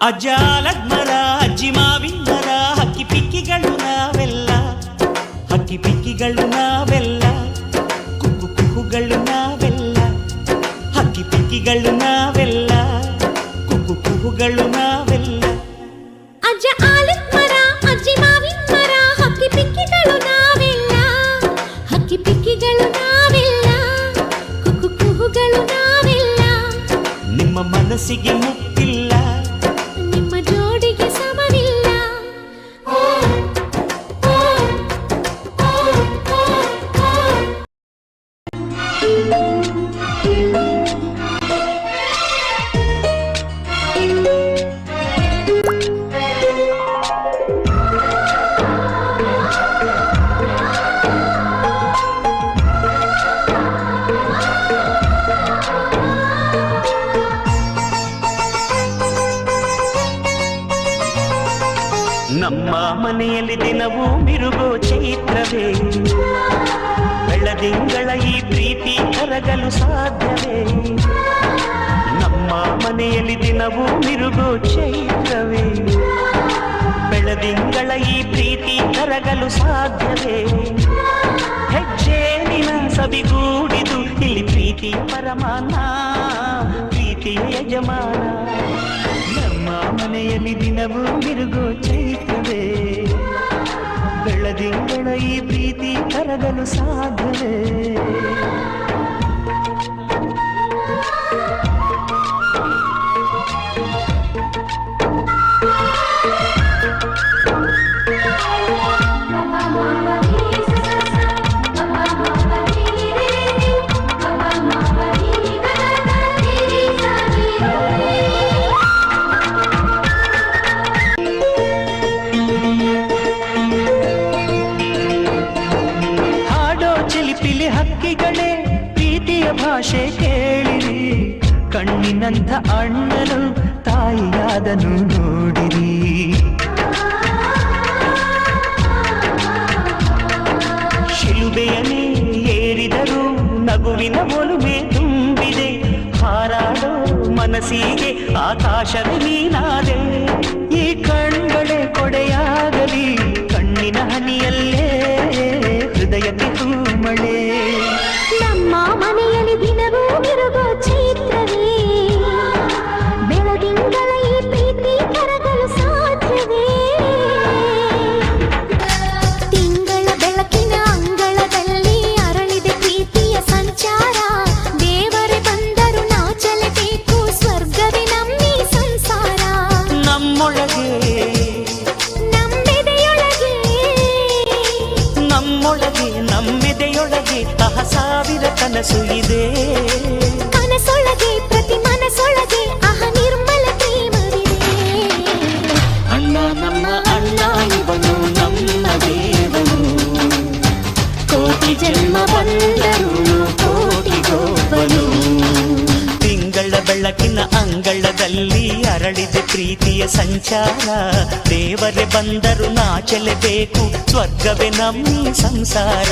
ಅಜ್ಜಾಲದ ಮರ ಅಜ್ಜಿ ಮಾವಿನ ಮರ ಹಕ್ಕಿ ಪಿಕ್ಕಿಗಳು ನಾವೆಲ್ಲ, ಹಕ್ಕಿ ಪಿಕ್ಕಿಗಳು ನಾವೆಲ್ಲ, ಕುಕ್ಕು ಕುಹುಗಳು ನಾವೆಲ್ಲ, ಹಕ್ಕಿ ಪಿಕ್ಕಿಗಳು ನಾವೆಲ್ಲ, ಕುಕ್ಕು ಕುಹುಗಳು ನಾವೆಲ್ಲ. ಅಜ್ಜ ಆಲದ ಮರ ಅಜ್ಜಿ ಮಾವಿನ ಮರ ಹಕ್ಕಿ ಪಿಕ್ಕಿಗಳು ನಾವೆಲ್ಲ, ಹಕ್ಕಿ ಪಿಕ್ಕಿಗಳು ನಾವೆಲ್ಲ, ಕುಕ್ಕು ಕುಹುಗಳು ನಾವೆಲ್ಲ. ನಿಮ್ಮ ಮನಸ್ಸಿಗೆ ಮುಟ್ಟಿಲ್ಲ, ನಿಮ್ಮ ಜೋಡಿಗೆ ಸಮವಿಲ್ಲ. ನಮ್ಮ ಮನೆಯಲ್ಲಿ ದಿನವೂ ಮಿರುಗೋ ಚೈತ್ರವೇ, ಬೆಳದಿಂಗಳ ಈ ಪ್ರೀತಿ ಕರಗಲು ಸಾಧ್ಯವೇ? ನಮ್ಮ ಮನೆಯಲ್ಲಿ ದಿನವೂ ಮಿರುಗೋ ಚೈತ್ರವೇ, ಬೆಳದಿಂಗಳ ಈ ಪ್ರೀತಿ ಕರಗಲು ಸಾಧ್ಯವೇ? ಹೆಜ್ಜೆ ನಿನ ಸವಿಗೂಡಿದು ಇಲ್ಲಿ ಪ್ರೀತಿ ಪರಮಾನ, ಪ್ರೀತಿಯ ಯಜಮಾನ. ನಮ್ಮ ಮನೆಯಲ್ಲಿ ದಿನವೂ ಮಿರುಗೋ ಚೈತ್ರವೇ, ಬೆಳದಿಂಗಳ ಈ ಪ್ರೀತಿ ಕರಗಲು ಸಾಧ್ಯವೇ? ಹಕ್ಕಿಗಳೇ ಪ್ರೀತಿಯ ಭಾಷೆ ಕೇಳಿರಿ, ಕಣ್ಣಿನಂಥ ಅಣ್ಣನು ತಾಯಿಯಾದನು ನೋಡಿರಿ. ಶಿಲುಬೆಯನೇ ಏರಿದರು ನಗುವಿನ ಒಲುಮೆ ತುಂಬಿದೆ, ಹಾರಾಡೋ ಮನಸ್ಸಿಗೆ ಆಕಾಶದ ನೀನಾದೆ. ಈ ಕಣ್ಗಳೇ ಕೊಡೆಯಾಗಲಿ, ಕಣ್ಣಿನ ಹನಿಯಲ್ಲೇ ಹೃದಯಕ್ಕೆ ಹೂಮಳೆ. ನಮ್ಮ ಮನೆಯಲ್ಲಿ ದಿನವೂ ಮಿರುಗೋ ಚೈತ್ರವೇ, ಬೆಳದಿಂಗಳ ಈ ಪ್ರೀತಿ ಕರಗಲು ಸಾಧ್ಯವೇ? ತಿಂಗಳ ಬೆಳಕಿನ ಅಂಗಳದಲ್ಲಿ ಅರಳಿದೆ ಪ್ರೀತಿಯ ಸಂಚಾರ, ದೇವರೇ ಬಂದರು ನಾಚಲೇಬೇಕು, ಸ್ವರ್ಗವೇ ನಮ್ಮಿ ಸಂಸಾರ. ನಮ್ಮೊಳಗೆ ನಮ್ಮೆದೆಯೊಳಗೆ, ನಮ್ಮೊಳಗೆ ನಮ್ಮೆದೆಯೊಳಗೆ ಸಾವಿರ ಕನಸು ಇದೆ. ಕನಸೊಳಗೆ ಪ್ರತಿ ಮನಸೊಳಗೆ ನಿರ್ಮಲ ಪ್ರೇಮವಿದೆ. ಅಣ್ಣ ನಮ್ಮ ಅಣ್ಣ ಇವನು ನಮ್ಮ ದೇವನು, ಕೋಟಿ ಜನ್ಮ ಬಂದರು ಕೋಟಿಗೊಬ್ಬನು. ತಿಂಗಳ ಬೆಳಕಿನ ಅಂಗಳದಲ್ಲಿ ಅರಳಿದೆ ಪ್ರೀತಿಯ ಸಂಚಾರ, ದೇವರೇ ಬಂದರು ನಾಚಲೇಬೇಕು, ಸ್ವರ್ಗವೇ ನಮ್ಮ ಸಂಸಾರ.